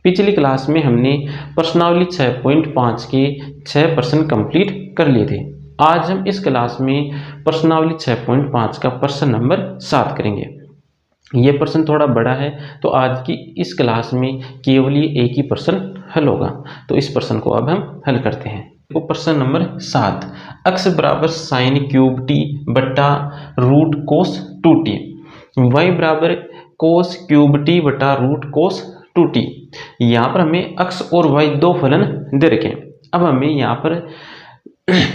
पिछली क्लास में हमने प्रश्नावली 6.5 के 6 प्रश्न कंप्लीट कर लिए थे। आज हम इस क्लास में प्रश्नावली 6.5 का प्रश्न नंबर 7 करेंगे। ये प्रश्न थोड़ा बड़ा है, तो आज की इस क्लास में केवल ये एक ही प्रश्न हल होगा। तो इस प्रश्न को अब हम हल करते हैं। तो प्रश्न नंबर 7, x बराबर साइन क्यूब टी बटा रूट कोस 2t, y बराबर कोस क्यूब टी बटा रूट कोस 2t। यहाँ पर हमें x और y दो फलन दे रखे हैं। अब हमें यहाँ पर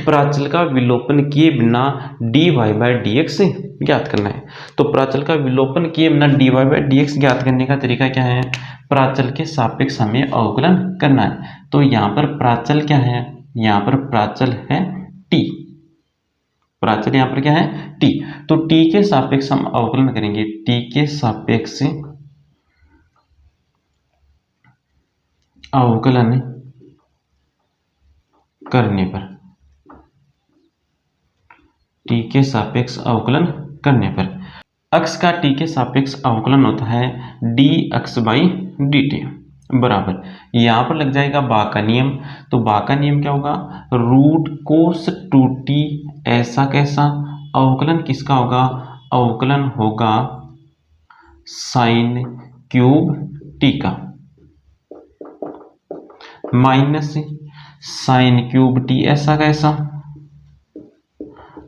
प्राचल का विलोपन किए बिना dy बाई dx ज्ञात करना है। तो प्राचल का विलोपन किए बिना dy बाई dx ज्ञात करने का तरीका क्या है? प्राचल के सापेक्ष हमें अवकलन करना है। तो यहाँ पर प्राचल क्या है? यहाँ पर प्राचल है t। प्राचल यहाँ पर क्या है? t। तो t के सापेक्ष हम अवकलन करेंगे। t के सापेक्ष अवकलन करने पर, t के सापेक्ष अवकलन करने पर x का t के सापेक्ष अवकलन होता है dx बाई dt बराबर, यहाँ पर लग जाएगा बा का नियम। तो बा का नियम क्या होगा? रूट कोस 2t ऐसा कैसा। अवकलन किसका होगा? अवकलन होगा साइन क्यूब t का माइनस साइन क्यूब t ऐसा कैसा।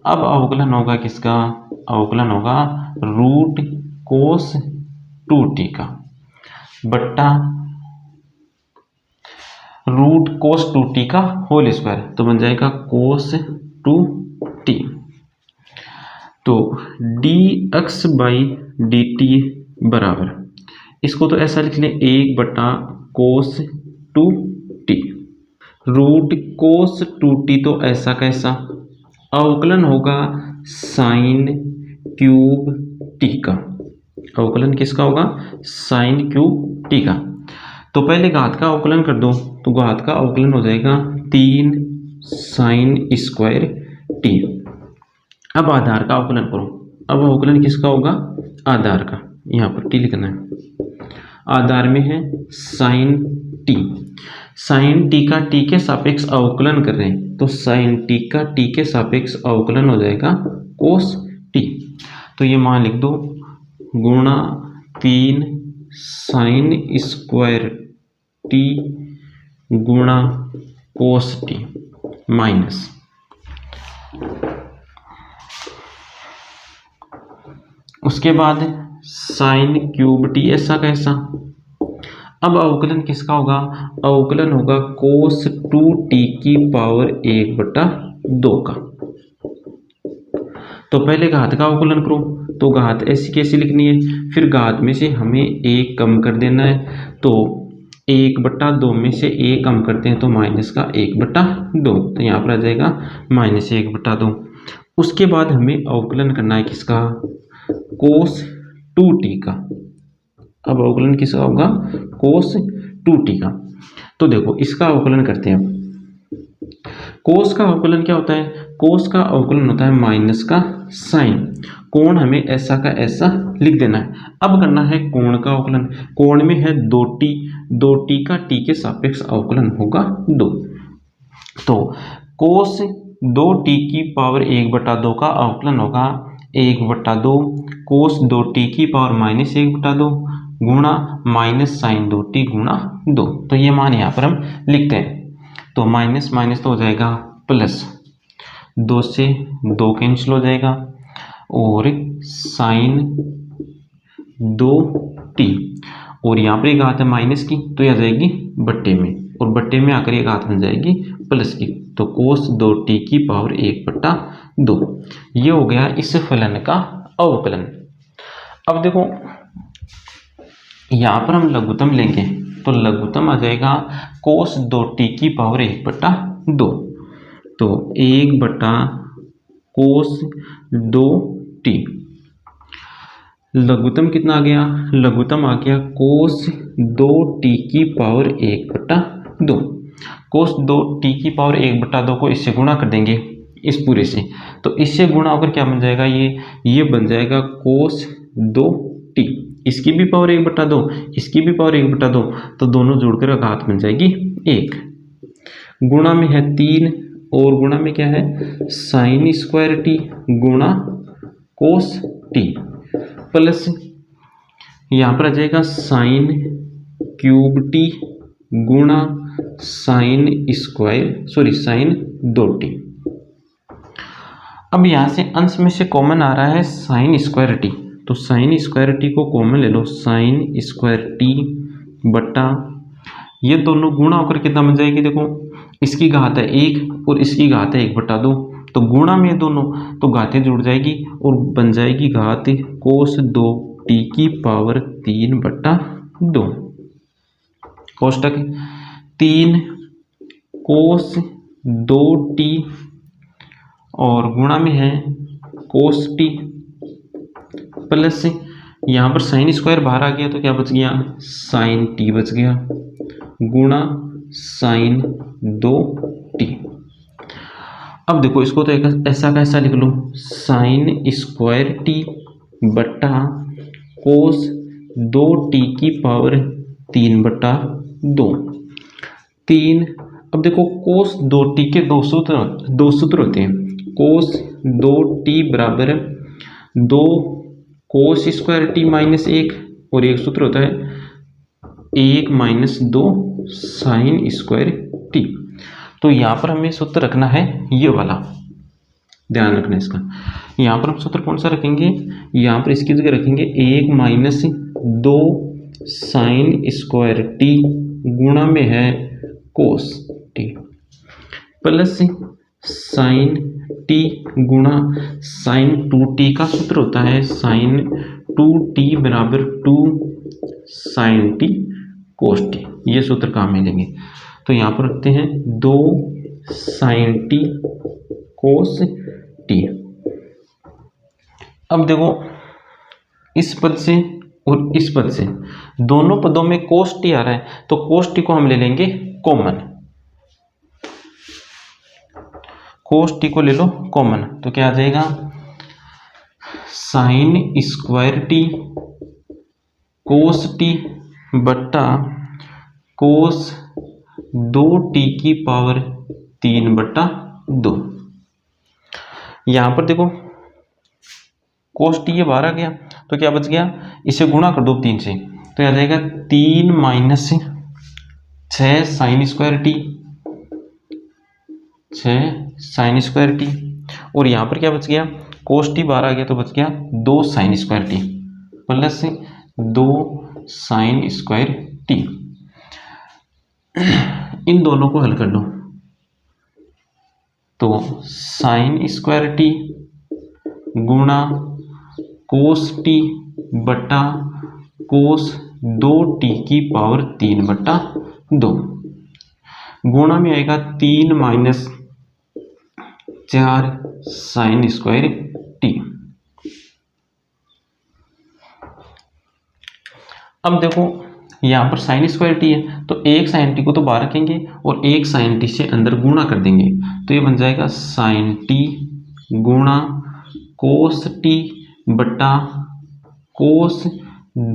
अब अवकलन होगा किसका? अवकलन होगा रूट कोस 2t का बट्टा रूट कोस 2t का होल स्क्वायर। तो बन जाएगा कोस 2t। तो dx बाई dt बराबर, इसको तो ऐसा लिख लें 1 बटा कोस 2t रूट कोस 2t। तो ऐसा कैसा। अवकलन होगा साइन क्यूब t का। अवकलन किसका होगा? साइन क्यूब t का। तो पहले घात का अवकलन कर दो। तो घात का अवकलन हो जाएगा 3 साइन स्क्वायर t। अब आधार का अवकलन करो। अब अवकलन किसका होगा? आधार का। यहाँ पर t लिखना है। आधार में है साइन t। साइन t का t के सापेक्ष अवकलन कर रहे हैं, तो साइन t का t के सापेक्ष अवकलन हो जाएगा कोस t। तो ये मान लिख दो गुणा 3 साइन स्क्वायर t गुणा कोस t माइनस उसके बाद साइन क्यूब t ऐसा कैसा। अब अवकलन किसका होगा? अवकलन होगा कोस 2t की पावर 1 बटा 2 का। तो पहले घात का अवकलन करो। तो घात ऐसी कैसी लिखनी है? फिर घात में से हमें 1 कम कर देना है। तो 1 बटा 2 में से 1 कम करते हैं तो माइनस का 1 बटा 2। तो यहाँ पर आ जाएगा माइनस 1 बटा 2। उसके बाद हमें अवकलन करना है किसका? कोस 2t का। अब अवकलन किसका होगा? कोस 2t का। तो देखो इसका अवकलन करते हैं। कोस का अवकलन क्या होता है? कोस का अवकलन होता है माइनस का साइन। कोण हमें ऐसा का ऐसा लिख देना है। अब करना है कोण का अवकलन। कोण में है 2t, 2t का t के सापेक्ष अवकलन होगा 2। तो कोस 2t की पावर 1 बटा 2 का अवकलन होगा 1 बटा 2 कोस 2t की पावर माइनस 1 बटा 2 गुणा माइनस साइन 2t गुणा 2। तो ये मान यहाँ पर हम लिखते हैं। तो माइनस माइनस तो हो जाएगा प्लस, 2 से 2 कैंसिल हो जाएगा और साइन 2t और यहाँ पर एक घात है माइनस की, तो ये आ जाएगी बट्टे में और बट्टे में आकर ये घात बन जाएगी प्लस की। तो कोस 2t की पावर 1 बटा 2। ये हो गया इस फलन का अवकलन। अब देखो यहाँ पर हम लघुत्तम लेंगे, तो लघुत्तम आ जाएगा कोस 2t की पावर 1 बटा 2। तो 1 बटा कोस 2t। लघुत्तम कितना आ गया? लघुत्तम आ गया कोस 2t की पावर 1 बटा 2। कोस 2t की पावर 1 बटा 2 को इससे गुणा कर देंगे, इस पूरे से। तो इससे गुणा होकर क्या बन जाएगा? ये बन जाएगा कोस 2t। इसकी भी पावर 1/2, इसकी भी पावर 1/2, तो दोनों जोड़कर घात बन जाएगी 1। गुणा में है 3 और गुणा में क्या है साइन स्क्वायर टी गुणा कोस टी प्लस यहाँ पर आ जाएगा साइन क्यूब टी गुणा साइन 2t। अब यहाँ से अंश में से कॉमन आ रहा है साइन स्क्वायर टी, तो साइन स्क्वायर टी को कॉमन ले लो, साइन स्क्वायर टी बटा ये दोनों गुणा होकर कितना बन जाएगी, देखो इसकी घात है 1 और इसकी घात है 1/2, तो गुणा में दोनों तो घातें जुड़ जाएगी और बन जाएगी घात कोस 2t की पावर 3/2। कोष्टक 3 कोस 2t और गुणा में है कोस टी प्लस यहाँ पर साइन स्क्वायर बाहर आ गया तो क्या बच गया साइन टी बच गया गुणा साइन 2t। अब देखो इसको तो ऐसा कैसा लिख लो साइन स्क्वायर टी बटा कोस 2t की पावर 3/2। 3 अब देखो कोस 2t के दो सूत्र होते हैं, कोस 2t बराबर 2 कोस स्क्वायर टी माइनस 1 और एक सूत्र होता है 1 माइनस 2 साइन स्क्वायर टी। तो यहाँ पर हमें सूत्र रखना है ये वाला, ध्यान रखना इसका। यहाँ पर हम सूत्र कौन सा रखेंगे, यहाँ पर इसकी जगह रखेंगे 1 माइनस 2 साइन स्क्वायर टी गुणा में है cos t plus sign T गुणा साइन 2t का सूत्र होता है साइन 2t बराबर 2 साइन टी कोस टी, ये सूत्र काम में लेंगे। तो यहाँ पर रखते हैं 2 साइन टी कोस टी। अब देखो इस पद से और इस पद से दोनों पदों में कोस टी आ रहा है, तो कोस टी को हम ले लेंगे कॉमन, कोस टी को ले लो कॉमन, तो क्या आ जाएगा sign square T cos t बट्टा कोस 2t की पावर 3/2। यहाँ पर देखो कोस टी ये बाहर आ गया तो क्या बच गया, इसे गुणा कर दो 3 से, तो यह आ जाएगा 3 minus 6 sign square T, 6 sign square T, और यहाँ पर क्या बच गया कोस टी बाहर आ गया तो बच गया 2 sine square t plus 2 sine square t. इन दोनों को हल कर लो तो साइन स्क्वायर टी गुणा कोस टी बटा कोस 2t की पावर 3/2 गुणा में आएगा 3 माइनस 4 साइन स्क्वायर टी। अब देखो यहाँ पर साइन स्क्वायर टी है तो एक साइन टी को तो बाहर रखेंगे और एक साइन टी से अंदर गुणा कर देंगे, तो ये बन जाएगा साइन टी गुणा कोस टी बटा कोस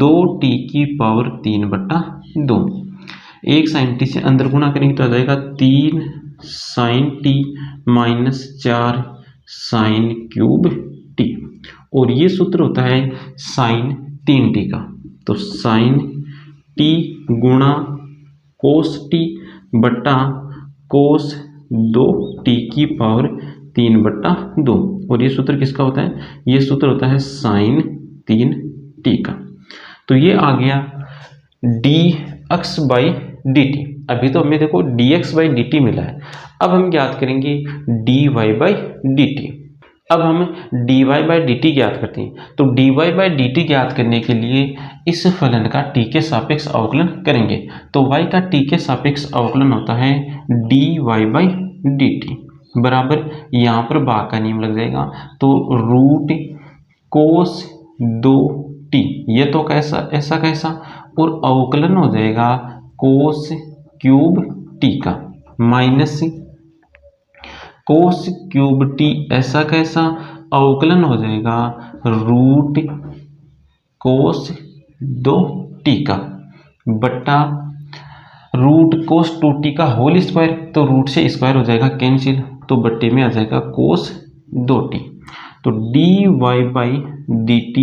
2t की पावर 3/2। एक साइन टी से अंदर गुणा करेंगे तो आ जाएगा 3 sine t minus 4 sine cube t, और ये सूत्र होता है साइन 3t का, तो साइन टी गुणा कोस टी बटा कोस 2t की पावर 3/2, और ये सूत्र किसका होता है, ये सूत्र होता है साइन 3t का। तो ये आ गया dx/dt। अभी तो हमें देखो dx/dt मिला है, अब हम ज्ञात करेंगे dy/dt। अब हम dy/dt ज्ञात करते हैं, तो dy/dt ज्ञात करने के लिए इस फलन का t के सापेक्ष अवकलन करेंगे, तो y का t के सापेक्ष अवकलन होता है dy/dt बराबर, यहाँ पर भाग का नियम लग जाएगा तो रूट कोस 2t, ये तो कैसा ऐसा कैसा, और अवकलन हो जाएगा कोस क्यूब t का माइनस कोस क्यूब टी ऐसा कैसा, अवकलन हो जाएगा रूट कोस 2t का बट्टा रूट कोस 2t का होल स्क्वायर, तो रूट से स्क्वायर हो जाएगा कैंसिल, तो बट्टे में आ जाएगा कोस 2t। तो dy बाई dt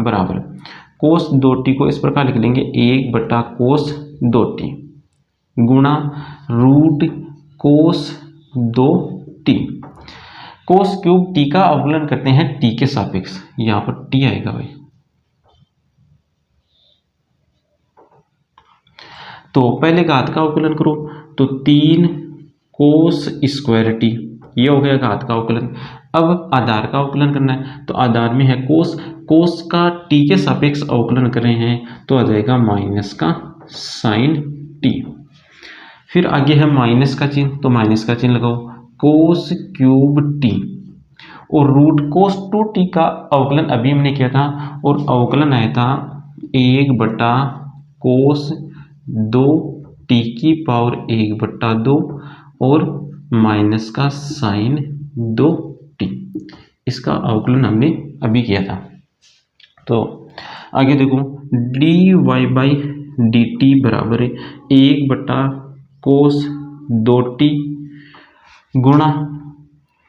बराबर कोस 2t को इस प्रकार लिख लेंगे 1 बटा कोस 2t गुणा रूट कोस 2t। कोस क्यूब t का अवकलन करते हैं t के सापेक्ष, यहाँ पर t आएगा भाई। तो पहले घात का अवकलन करो, तो 3 कोस स्क्वायर टी, ये हो गया घात का अवकलन। अब आधार का अवकलन करना है, तो आधार में है कोस, कोस का टी के सापेक्ष अवकलन कर रहे हैं तो आ जाएगा माइनस का साइन टी। फिर आगे है माइनस का चिन्ह, तो माइनस का चिन्ह लगाओ, कोस क्यूब टी और रूट कोस 2t का अवकलन अभी हमने किया था और अवकलन आया था 1 बटा कोस 2t की पावर 1 बटा 2 और माइनस का साइन 2t, इसका अवकलन हमने अभी किया था। तो आगे देखो dy बाई dt बराबर है 1 बटा कोस 2t गुणा,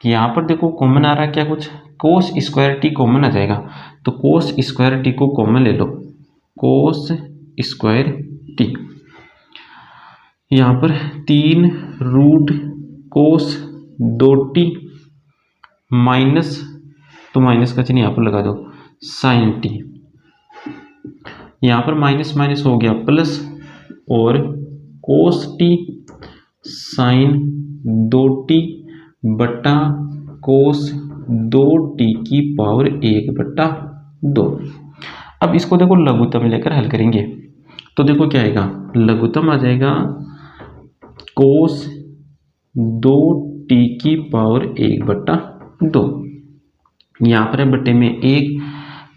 यहाँ पर देखो कॉमन आ रहा है क्या, कुछ कोस स्क्वायर टी कॉमन आ जाएगा, तो कोस स्क्वायर टी को कॉमन ले लो, कोस स्क्वायर टी, यहाँ पर 3 रूट कोस 2t माइनस, तो माइनस का चिन्ह यहाँ पर लगा दो साइन टी, यहाँ पर माइनस माइनस हो गया प्लस और कोस टी साइन 2t बटा कोस 2t की पावर 1 बटा 2। अब इसको देखो लघुत्तम लेकर हल करेंगे, तो देखो क्या आएगा, लघुत्तम आ जाएगा कोस 2t की पावर 1 बटा 2, यहाँ पर है बट्टे में 1,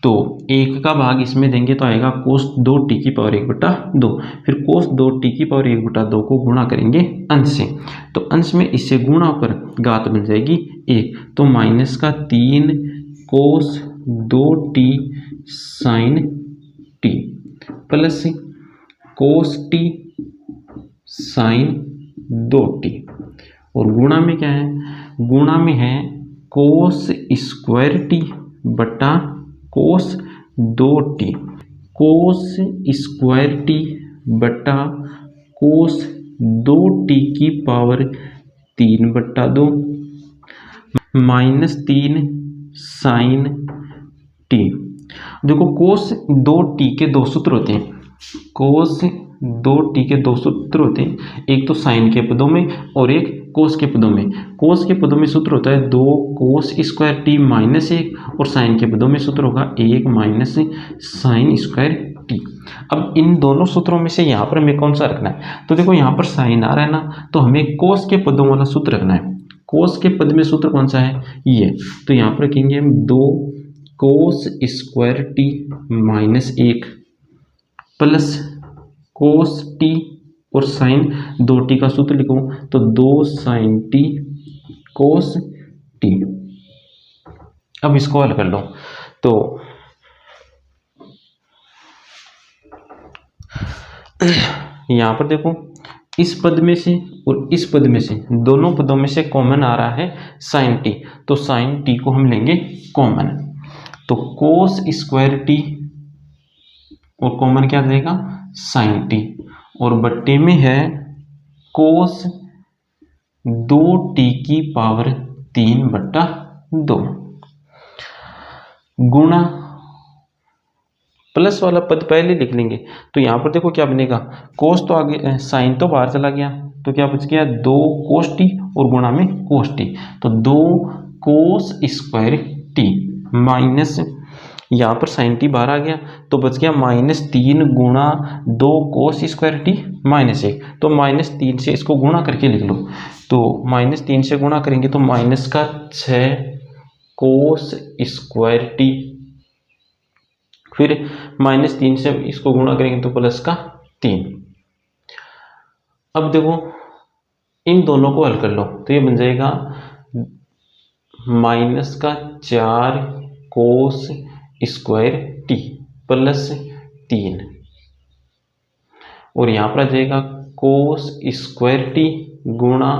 तो 1 का भाग इसमें देंगे तो आएगा कोस 2t की पावर 1 बटा 2, फिर कोस 2t की पावर 1 बटा 2 को गुणा करेंगे अंश से, तो अंश में इससे गुणा होकर घात मिल जाएगी 1, तो माइनस का 3 cos 2t sine t plus cos t sine 2t और गुणा में क्या है, गुणा में है कोस स्क्वायर टी बटा कोस 2t, कोस स्क्वायर टी बटा कोस 2t की पावर 3 बटा 2 माइनस 3 साइन टी। देखो कोस 2t के दो सूत्र होते हैं, कोस 2t के दो सूत्र होते हैं, एक तो साइन के पदों में और एक कोस के पदों में। कोस के पदों में सूत्र होता है 2 कोस स्क्वायर टी माइनस 1 और साइन के पदों में सूत्र होगा 1 माइनस साइन स्क्वायर टी। अब इन दोनों सूत्रों में से यहाँ पर हमें कौन सा रखना है, तो देखो यहाँ पर साइन आ रहा है ना, तो हमें कोस के पदों वाला सूत्र रखना है। कोस के पद में सूत्र कौन सा है, ये, तो यहाँ पर रखेंगे हम 2 cos square T minus 1 plus cos t और साइन 2t का सूत्र लिखो तो 2 साइन टी कोस टी। अब इसको हल कर लो, तो यहाँ पर देखो इस पद में से और इस पद में से, दोनों पदों में से कॉमन आ रहा है साइन टी, तो साइन टी को हम लेंगे कॉमन, तो कोस स्क्वायर टी और कॉमन क्या आ जाएगा साइन टी और बट्टे में है कोस 2t की पावर 3 बटा 2 गुणा प्लस वाला पद पहले लिख लेंगे, तो यहाँ पर देखो क्या बनेगा, कोस तो आगे, साइन तो बाहर चला गया, तो क्या बच गया 2 कोस टी और गुणा में कोस टी, तो 2 कोस स्क्वायर टी माइनस, यहाँ पर साइन टी बाहर आ गया तो बच गया माइनस 3 गुणा 2 कोस स्क्वायर टी माइनस 1, तो माइनस 3 से इसको गुणा करके लिख लो, तो माइनस 3 से गुणा करेंगे तो माइनस का 6 कोस स्क्वायर टी, फिर माइनस 3 से इसको गुणा करेंगे तो प्लस का 3। अब देखो इन दोनों को हल कर लो, तो ये बन जाएगा माइनस का 4 कोस स्क्वायर टी प्लस 3 और यहाँ पर आ जाएगा कोस स्क्वायर टी गुणा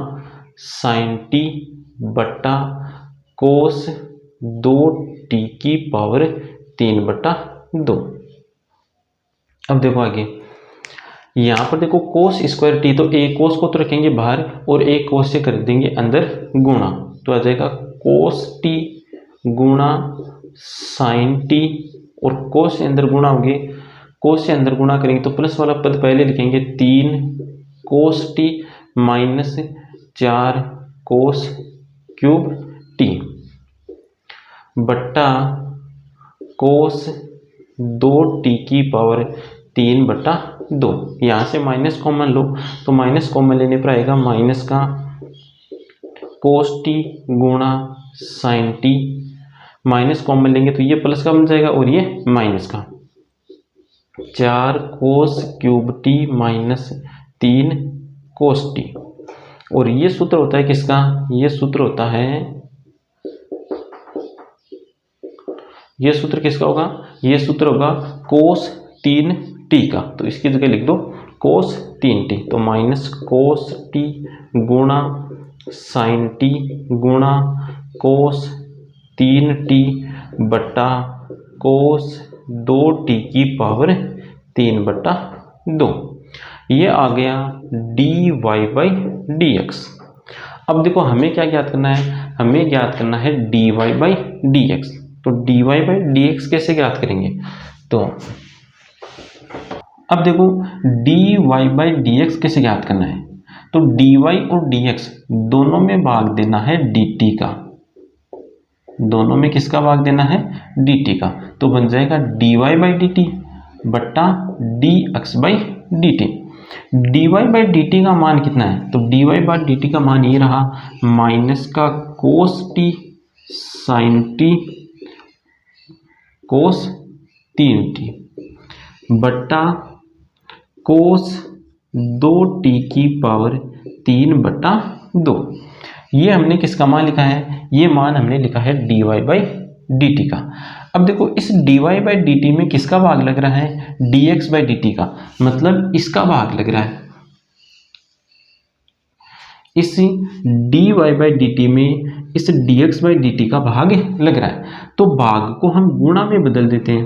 साइन टी बटा कोस 2t की पावर 3/2। अब देखो आगे, यहाँ पर देखो कोस स्क्वायर टी, तो एक कोस को तो रखेंगे बाहर और एक कोस से कर देंगे अंदर गुणा, तो आ जाएगा कोस टी गुणा साइन टी और कोस से अंदर गुणा होंगे, कोस से अंदर गुणा करेंगे तो प्लस वाला पद पहले लिखेंगे 3 cos t minus 4 cos cube t बट्टा कोस 2t की पावर 3/2। यहाँ से माइनस कॉमन लो, तो माइनस कॉमन लेने पर आएगा माइनस का कोस टी गुणा साइन टी, माइनस कॉमन लेंगे तो ये प्लस का बन जाएगा और ये माइनस का 4 cos cube T minus 3 cos T. और ये सूत्र होता है किसका, ये सूत्र होता है, ये सूत्र किसका होगा, ये सूत्र होगा कोस 3t का, तो इसकी जगह लिख दो कोस 3t, तो माइनस कोस टी गुणा साइन टी गुणा कोस 3t बटा कोस 2t की पावर 3/2। ये आ गया dy/dx। अब देखो हमें क्या ज्ञात करना है, हमें ज्ञात करना है dy/dx। तो dy/dx कैसे ज्ञात करेंगे, तो अब देखो dy/dx कैसे ज्ञात करना है, तो dy और dx दोनों में भाग देना है dt का, दोनों में किसका भाग देना है, dt का, तो बन जाएगा dy/dt बट्टा dx/dt। dy/dt का मान कितना है, तो dy/dt का मान ये रहा माइनस का कोस टी साइन टी कोस 3t बट्टा कोस 2t की पावर 3/2। ये हमने किसका मान लिखा है, ये मान हमने लिखा है dy/dt का। अब देखो इस dy/dt में किसका भाग लग रहा है, dx/dt का, मतलब इसका भाग लग रहा है, इस dy/dt में इस dx/dt का भाग लग रहा है, तो भाग को हम गुणा में बदल देते हैं,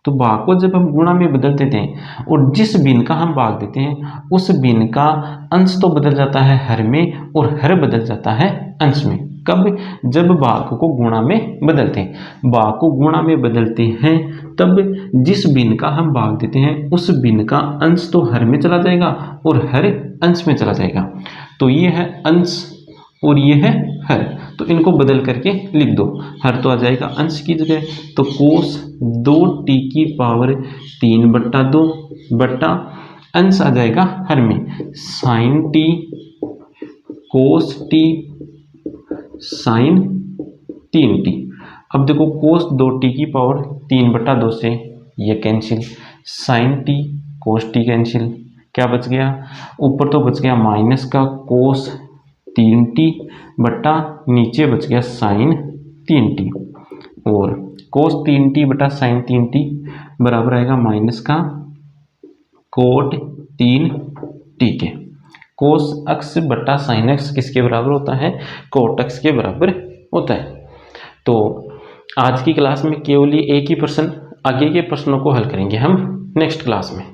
तो भाग को जब हम गुणा में बदल देते हैं और जिस भिन्न का हम भाग देते हैं उस भिन्न का अंश तो बदल जाता है हर में और हर बदल जाता है अंश में। कब, जब भाग को गुणा में बदलते हैं, भाग को गुणा में बदलते हैं तब जिस भिन्न का हम भाग देते हैं उस भिन्न का अंश तो हर में चला जाएगा और हर अंश में चला जाएगा। तो ये है अंश और ये है हर, तो इनको बदल करके लिख दो, हर तो आ जाएगा अंश की जगह, तो कोस 2t की पावर 3/2 बट्टा अंश आ जाएगा हर में sign T cos t sign 3t। अब देखो कोस 2t की पावर 3/2 से ये cancel, sign T cos t cancel, क्या बच गया, ऊपर तो बच गया माइनस का कोस 3t बटा नीचे बच गया साइन 3t, और कोस 3t बटा साइन 3t बराबर आएगा माइनस का कोट 3t के। कोस अक्स बटा साइन अक्स किसके बराबर होता है, कोट अक्स के बराबर होता है। तो आज की क्लास में केवल एक ही प्रश्न, आगे के प्रश्नों को हल करेंगे हम नेक्स्ट क्लास में।